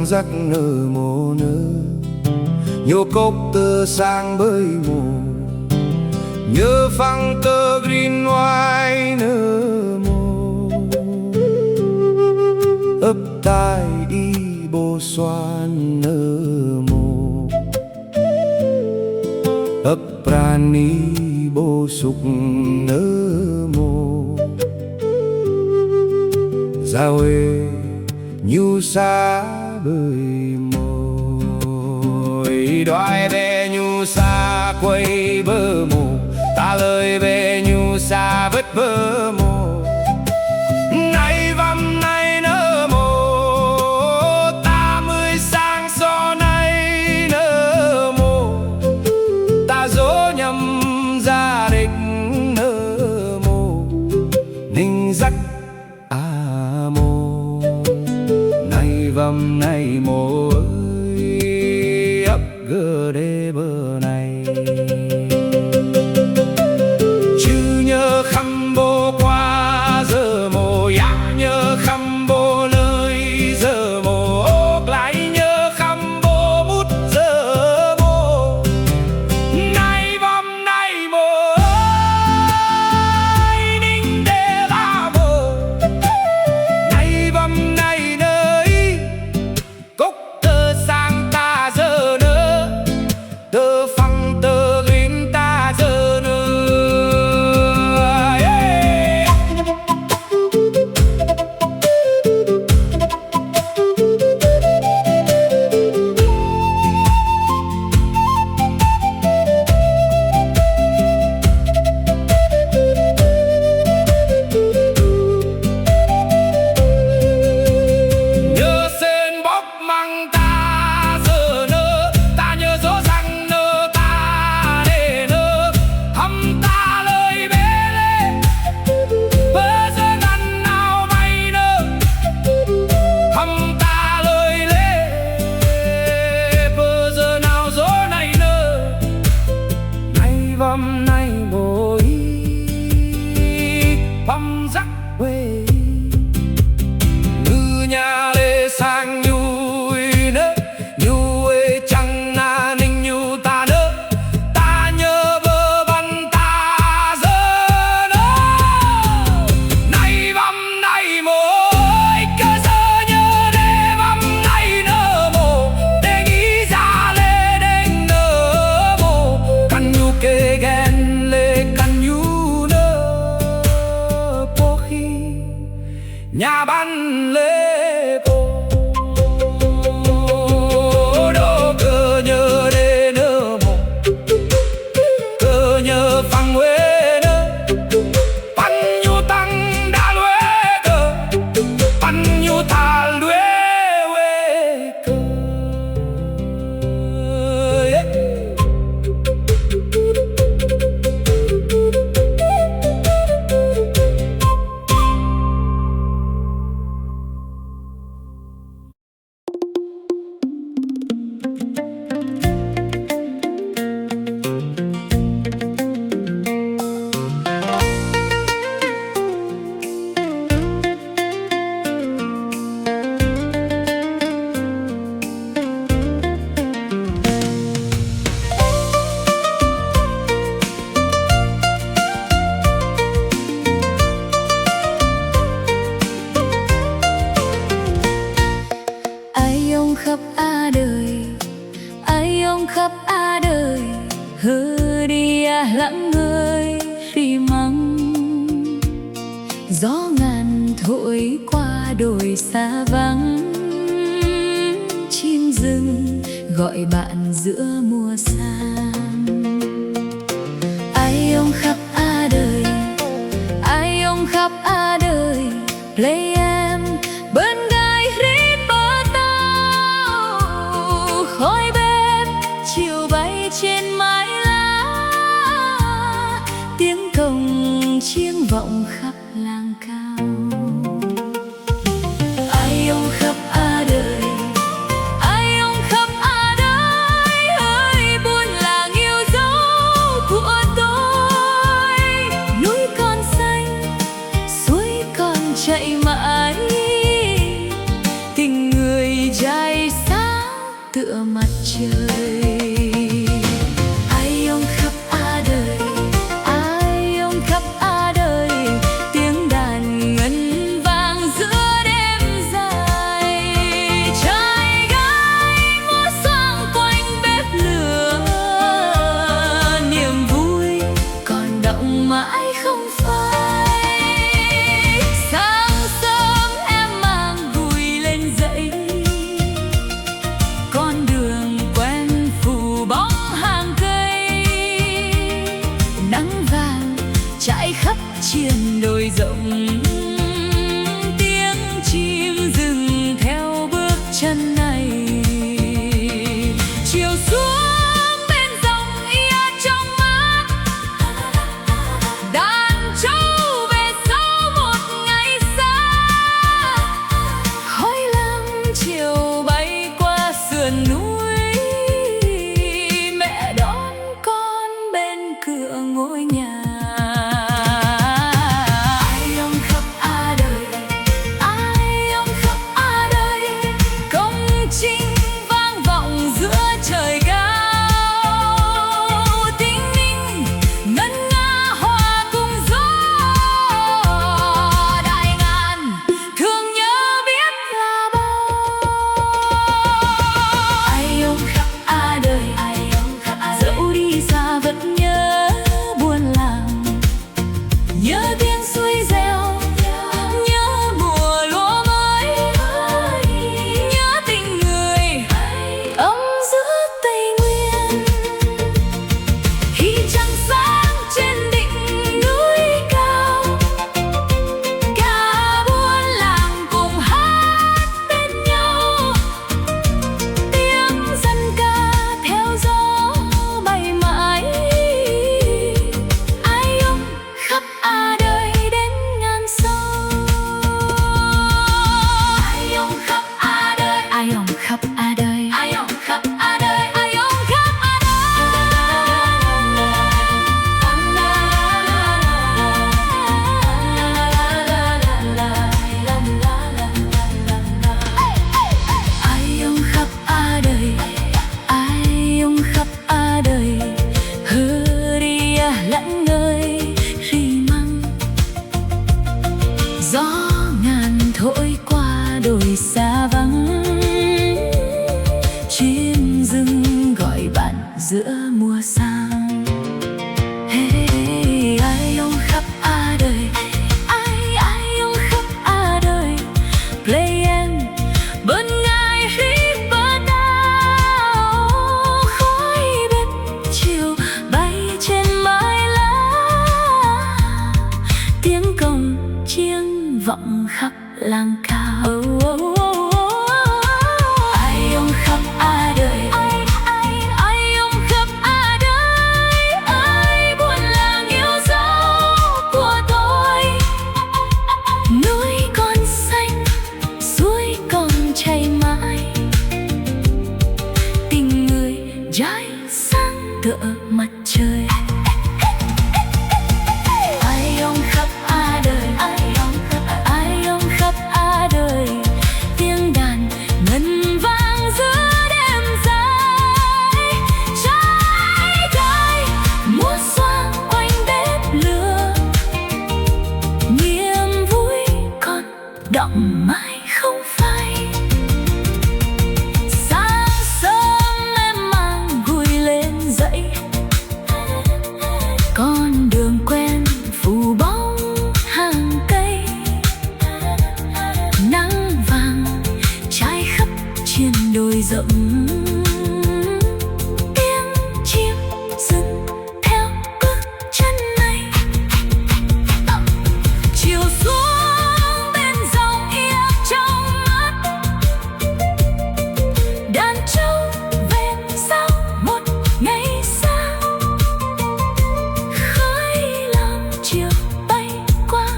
răng rắc nơ mồ nơ, nhô cốc tơ sang bơi mồ, nhớ phăng tơ green white nơ mồ, ấp tai y bồ xoan nơ mồ, ấp prani bồ sục nơ mồ, giao ê nhu sa bơi mồi, đoái về nhu sa quay bờ mồ, ta lời về nhu sa vứt bờ mồ, nay văm nay nơ mồ, ta mới sang so nay nơ mồ, ta dỗ nhầm gia đình nơ mồ, ninh rắc a mồ, nay văm nay mồ ơi, ấp gơ đê bờ này. Chứ nhớ khăm bố qua giờ mồ, yak nhớ khăm bố lời giờ mồ, ốc lại nhớ khăm bố mút giờ mồ, nay văm nay mồ ơi, ninh đê la mồ, nay văm nay nơi cốc tơ sang ta giờ nơ, tơ phăng tơ green ta giờ nơ. Nhớ sen bóp măng ta giờ nơ, ta nhớ dỗ răng nơ ta để nơ, hâm ta lời bê lê, bơ giờ ngăn nào mày nơ, hâm ta lời lê, bơ giờ nào dỗ này nơ, nay văm nay bồi băm rắc quê, ngư nhà lê sang nhui nơ, nhu ê chăng na ninh nhu ta nơ, ta nhớ bơ văn ta giờ nơ, nay văm nay mồ ơi, cơ giờ nhớ đê văm nay nơ mồ, đê nghĩ ra lê đênh nơ mồ, căn nhu kê ghen lê căn nhu nơ, bố khi nhà ban lê bố, đô cơ nhớ đê nơ mồ, cơ nhớ phăng huê nơ, pan nhu tăng đa luê cơ, pan nhu thà luê huê cơ. Ai ông khắp a đời, ai ông khắp a đời, hơ đi à lặng người vì măng, gió ngàn thổi qua đồi xa vắng, chim rừng gọi bạn giữa mùa sang. Ai ông khắp a đời, ai ông khắp a đời, lấy em bên gai rít bờ tàu, khói bếp chiều bay trên mái lá, tiếng cồng chiêng vọng khắp làng cao. Ai ông khắp a đời, ai ông khắp a đời, hơi buồn làng yêu dấu của tôi, núi còn xanh suối còn chảy mãi, tình người trai tựa mặt trời. Ai ôm khắp đời, ai ôm khắp đời, tiếng đàn ngân vang giữa đêm dài. Trai gái múa xoang quanh bếp lửa, niềm vui còn đọng mãi không phai. Sáng sớm em mang gùi lên dậy, con đường quen phủ bóng hàng cây. Nắng vàng trải khắp triền đồi rộng, tiếng chim rừng theo bước chân này. Chiều xuống bên dòng ia trong mát, đàn trâu về sau một ngày xa. Khói lam chiều bay qua sườn núi, mẹ đón con bên cửa ngôi nhà. Ai ôm khắp đời, ai ôm khắp đời, công chinh vang vọng giữa trời cao. Tinh ninh ngân nga hòa cùng gió, đại ngàn thương nhớ biết là bao. Ai ôm khắp đời, ai ôm khắp dẫu đi xa vẫn nhớ buôn làng, nhớ tiếng suối reo, nhớ mùa lúa mới, nhớ tình người ấm giữa Tây Nguyên. Khi trăng sáng trên đỉnh núi cao, cả buôn làng cùng hát bên nhau. Tiếng dân ca theo gió bay mãi. Ai ôm khắp đời đến ngàn sâu. Ai ôm khắp đời, ai ôm khắp đời, ai ôm khắp đời, ai ôm khắp ai ôm khắp đời, ai ôm khắp đời. Hơ đi lẫn ngơi rì măng, gió ngàn thổi qua đồi xa vắng. Chim rừng gọi bạn giữa mùa sang. Hey, ai ôm khắp đời, ai ôm khắp đời. Play em bên ngai rí bờ đào, khói bếp chiều bay trên mái lá. Tiếng cồng chiêng vọng khắp làng cao. Ai ôm khắp đời, ai ôm khắp đời, ai buôn làng yêu dấu của tôi. Núi còn xanh, suối còn chảy mãi, tình người trái sáng tựa mặt trời. Ai ôm khắp đời, ai ôm khắp đời, tiếng đàn ngân vang giữa đêm dài. Trái cây múa xoang quanh bếp lửa, niềm vui còn đọng mãi không phai. Sáng sớm em mang gùi lên dậy, con đường quen phủ bóng hàng cây. Nắng vàng trải khắp triền đồi rộng, tiếng chim rừng theo bước chân này. Chiều xuống bên dòng ia trong mát, đàn trâu về sau một ngày xa. Khói lam chiều bay qua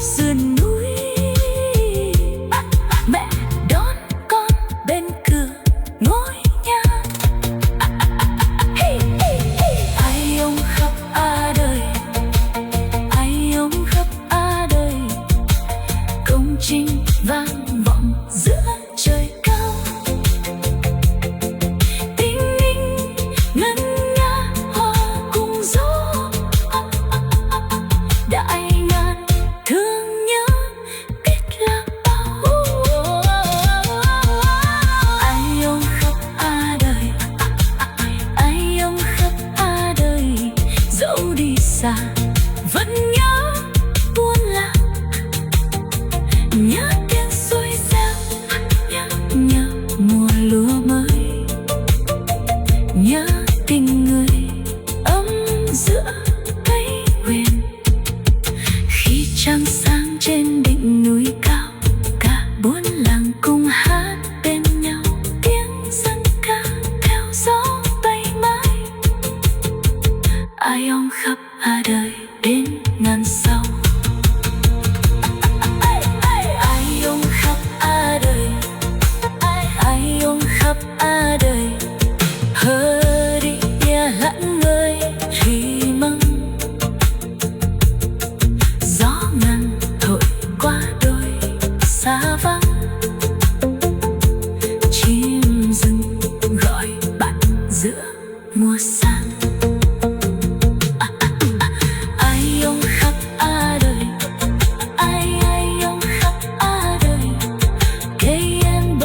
sườn núi, mẹ đón con bên cửa ngôi nhà. đời hơ đi ya lặng người khi măng gió ngàn thổi qua đôi xa vắng chim rừng gọi bạn giữa mùa sang ai ông khắp đời ai ông khắp đời cây em